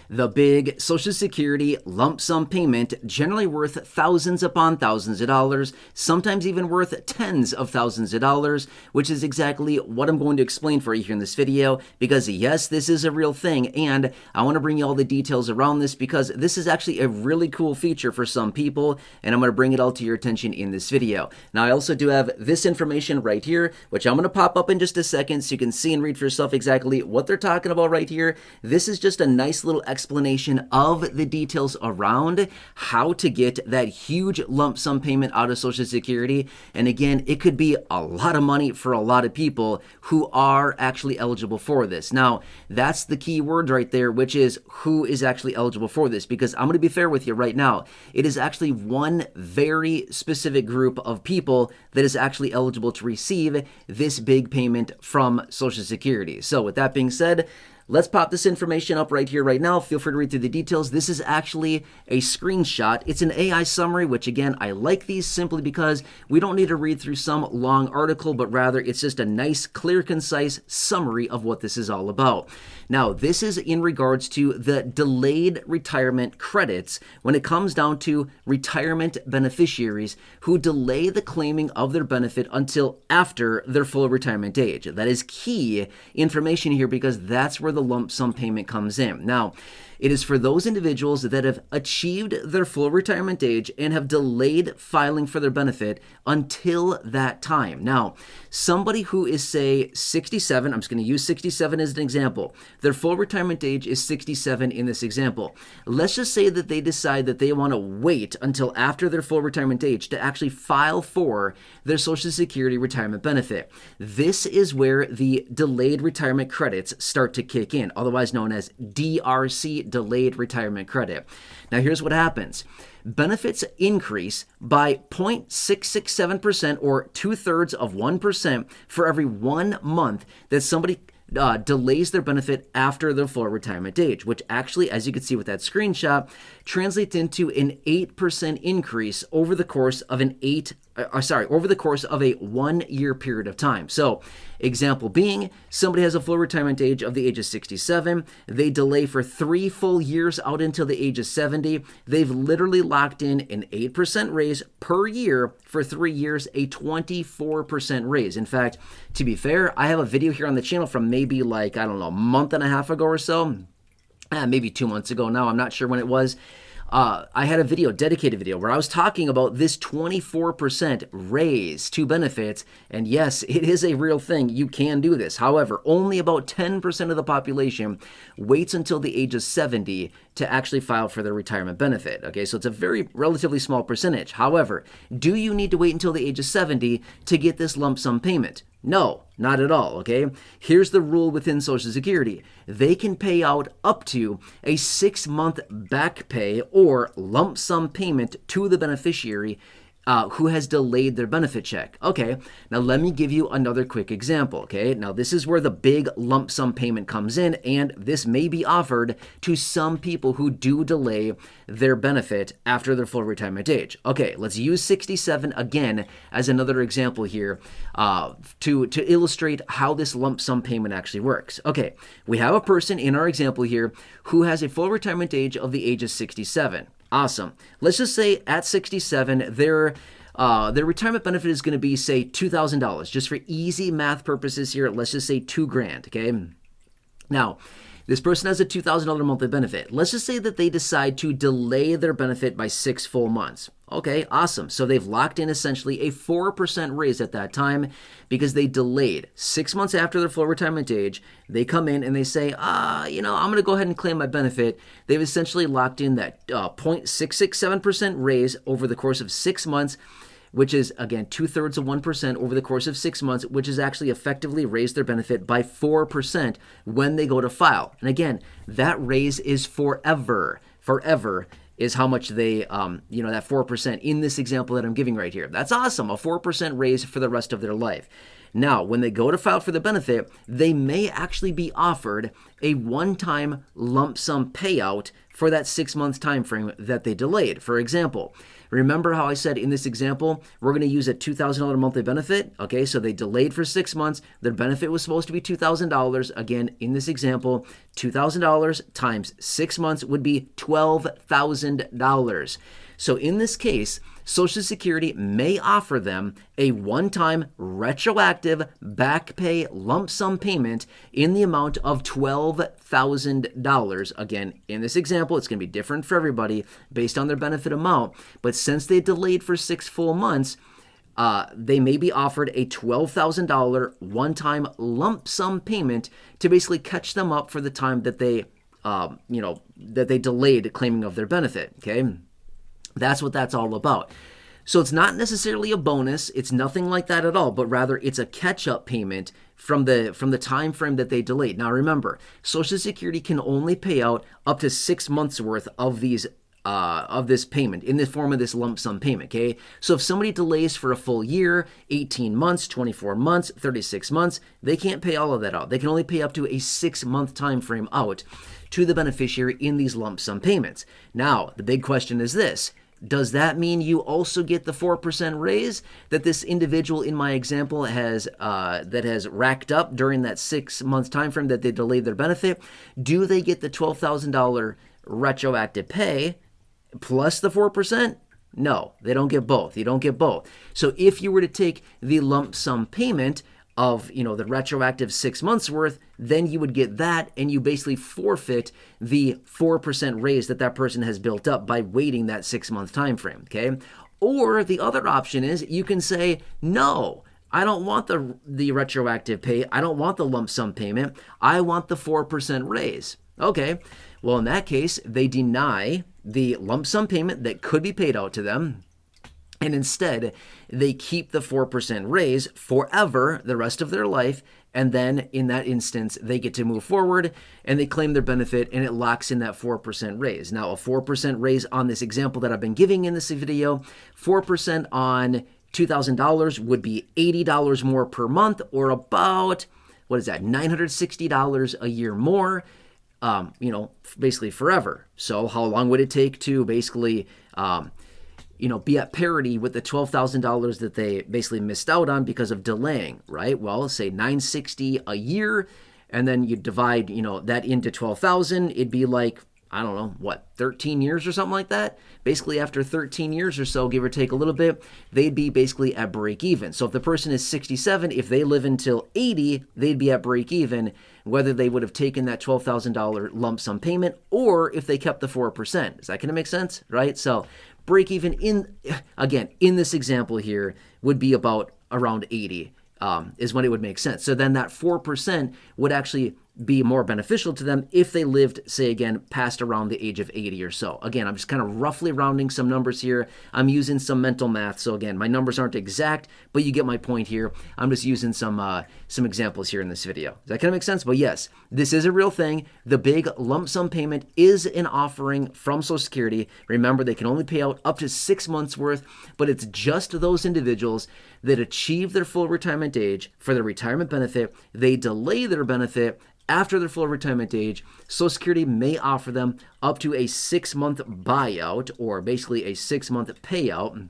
The big Social Security lump sum payment, generally worth thousands upon thousands of dollars, sometimes even worth tens of thousands of dollars, which is exactly what I'm going to explain for you here in this video, because yes, this is a real thing, and I want to bring you all the details around this because this is actually a really cool feature for some people, and I'm going to bring it all to your attention in this video. Now, I also do have this information right here, which I'm going to pop up in just a second so you can see and read for yourself exactly what they're talking about right here. This is just a nice little explanation of the details around how to get that huge lump sum payment out of Social Security. And again, it could be a lot of money for a lot of people who are actually eligible for this. Now, that's the key word right there, which is who is actually eligible for this, because I'm going to be fair with you right now. It is actually one very specific group of people that is actually eligible to receive this big payment from Social Security. So with that being said, let's pop this information up right here, right now. Feel free to read through the details. This is actually a screenshot. It's an AI summary, which again, I like these simply because we don't need to read through some long article, but rather it's just a nice, clear, concise summary of what this is all about. Now, this is in regards to the delayed retirement credits when it comes down to retirement beneficiaries who delay the claiming of their benefit until after their full retirement age. That is key information here because that's where the lump sum payment comes in. Now, it is for those individuals that have achieved their full retirement age and have delayed filing for their benefit until that time. Now, somebody who is, say, 67, I'm just going to use 67 as an example. Their full retirement age is 67 in this example. Let's just say that they decide that they want to wait until after their full retirement age to actually file for their Social Security retirement benefit. This is where the delayed retirement credits start to kick in, otherwise known as DRC, delayed retirement credit. Now, here's what happens. Benefits increase by 0.667% or 2/3 for every 1 month that somebody delays their benefit after their full retirement age, which actually, as you can see with that screenshot, translates into an 8% increase over the course of over the course of a 1 year period of time. So, example being, somebody has a full retirement age of the age of 67. They delay for 3 full years out until the age of 70. They've literally locked in an 8% raise per year for 3 years, a 24% raise. In fact, to be fair, I have a video here on the channel from maybe like, I don't know, a month and a half ago or so. Maybe 2 months ago now, I'm not sure when it was. I had a video, dedicated video, where I was talking about this 24% raise to benefits, and yes, it is a real thing. You can do this. However, only about 10% of the population waits until the age of 70 to actually file for their retirement benefit. Okay, so it's a very relatively small percentage. However, do you need to wait until the age of 70 to get this lump sum payment? No, not at all, okay? Here's the rule within Social Security. They can pay out up to a 6-month back pay or lump sum payment to the beneficiary who has delayed their benefit check. Okay, now let me give you another quick example, okay? Now this is where the big lump sum payment comes in, and this may be offered to some people who do delay their benefit after their full retirement age. Okay, let's use 67 again as another example here to illustrate how this lump sum payment actually works. Okay, we have a person in our example here who has a full retirement age of the age of 67. Awesome. Let's just say at 67, their retirement benefit is going to be, say, $2,000. Just for easy math purposes here, let's just say $2,000, okay? Now, this person has a $2,000 monthly benefit. Let's just say that they decide to delay their benefit by 6 full months. Okay, awesome. So they've locked in essentially a 4% raise at that time because they delayed 6 months after their full retirement age. They come in and they say, I'm going to go ahead and claim my benefit. They've essentially locked in that 0.667% raise over the course of 6 months, which is, again, 2/3 over the course of 6 months, which is actually effectively raised their benefit by 4% when they go to file. And again, that raise is forever is how much they, that 4% in this example that I'm giving right here. That's awesome, a 4% raise for the rest of their life. Now, when they go to file for the benefit, they may actually be offered a one-time lump sum payout for that 6 month time frame that they delayed. For example, remember how I said in this example, we're going to use a $2,000 monthly benefit? Okay, so they delayed for 6 months. Their benefit was supposed to be $2,000. Again, in this example, $2,000 times 6 months would be $12,000. So in this case, Social Security may offer them a one-time retroactive back pay lump sum payment in the amount of $12,000. Again, in this example, it's going to be different for everybody based on their benefit amount. But since they delayed for 6 full months, they may be offered a $12,000 one-time lump sum payment to basically catch them up for the time that they, that they delayed claiming of their benefit. Okay. That's what that's all about. So it's not necessarily a bonus. It's nothing like that at all, but rather it's a catch-up payment from the time frame that they delayed. Now remember, Social Security can only pay out up to 6 months worth of these of this payment in the form of this lump sum payment. Okay, so if somebody delays for a full year, 18 months, 24 months, 36 months, they can't pay all of that out. They can only pay up to a 6 month time frame out to the beneficiary in these lump sum payments. Now the big question is this. Does that mean you also get the 4% raise that this individual in my example has racked up during that 6 month time frame that they delayed their benefit? Do they get the $12,000 retroactive pay plus the 4%? No, they don't get both. You don't get both. So if you were to take the lump sum payment of, the retroactive 6 months worth, then you would get that, and you basically forfeit the 4% raise that person has built up by waiting that 6 month time frame. Okay. Or the other option is you can say, no, I don't want the retroactive pay. I don't want the lump sum payment. I want the 4% raise. Okay. Well, in that case, they deny the lump sum payment that could be paid out to them. And instead, they keep the 4% raise forever, the rest of their life. And then in that instance, they get to move forward and they claim their benefit and it locks in that 4% raise. Now, a 4% raise on this example that I've been giving in this video, 4% on $2,000 would be $80 more per month, or about, $960 a year more, basically forever. So how long would it take to basically, be at parity with the $12,000 that they basically missed out on because of delaying, right? Well, say $960 a year, and then you divide, that into 12,000, it'd be like, 13 years or something like that. Basically, after 13 years or so, give or take a little bit, they'd be basically at break even. So if the person is 67, if they live until 80, they'd be at break even, whether they would have taken that $12,000 lump sum payment or if they kept the 4%. Is that going to make sense, right? So break even in this example here would be about around 80 is when it would make sense. So then that 4% would actually be more beneficial to them if they lived, say again, past around the age of 80 or so. Again, I'm just kind of roughly rounding some numbers here. I'm using some mental math. So again, my numbers aren't exact, but you get my point here. I'm just using some examples here in this video. Does that kind of make sense? But yes, this is a real thing. The big lump sum payment is an offering from Social Security. Remember, they can only pay out up to 6 months worth, but it's just those individuals that achieve their full retirement age for their retirement benefit. They delay their benefit after their full retirement age. Social Security may offer them up to a 6 month buyout, or basically a 6 month payout,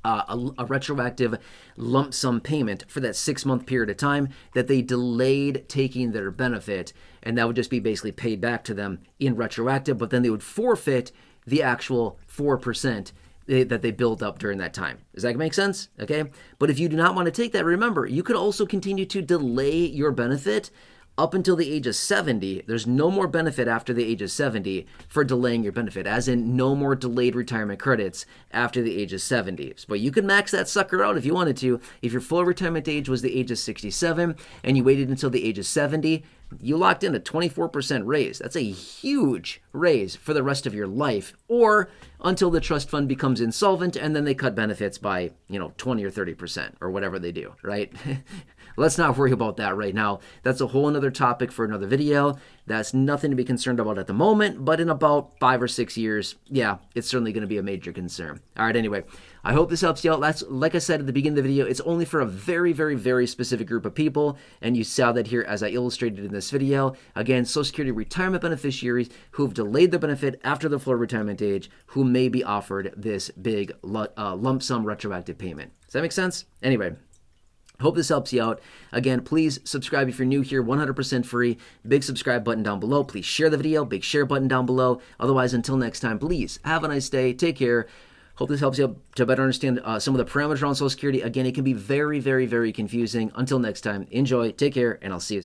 a retroactive lump sum payment for that 6 month period of time that they delayed taking their benefit. And that would just be basically paid back to them in retroactive, but then they would forfeit the actual 4% that they built up during that time. Does that make sense? Okay. But if you do not want to take that, remember, you could also continue to delay your benefit up until the age of 70. There's no more benefit after the age of 70 for delaying your benefit, as in no more delayed retirement credits after the age of 70. But you can max that sucker out if you wanted to. If your full retirement age was the age of 67 and you waited until the age of 70, you locked in a 24% raise. That's a huge raise for the rest of your life, or until the trust fund becomes insolvent and then they cut benefits by, 20 or 30% or whatever they do, right? let's not worry about that right now. That's a whole another topic for another video. That's nothing to be concerned about at the moment, but in about 5 or 6 years, yeah, it's certainly going to be a major concern. All right, anyway, I hope this helps you out. Like I said at the beginning of the video, it's only for a very, very, very specific group of people, and you saw that here as I illustrated in this video. Again, Social Security retirement beneficiaries who have delayed their benefit after the full retirement age, who may be offered this big lump sum retroactive payment. Does that make sense? Anyway, hope this helps you out. Again, please subscribe if you're new here, 100% free. Big subscribe button down below. Please share the video, big share button down below. Otherwise, until next time, please have a nice day. Take care. Hope this helps you out to better understand some of the parameters around Social Security. Again, it can be very, very, very confusing. Until next time, enjoy, take care, and I'll see you.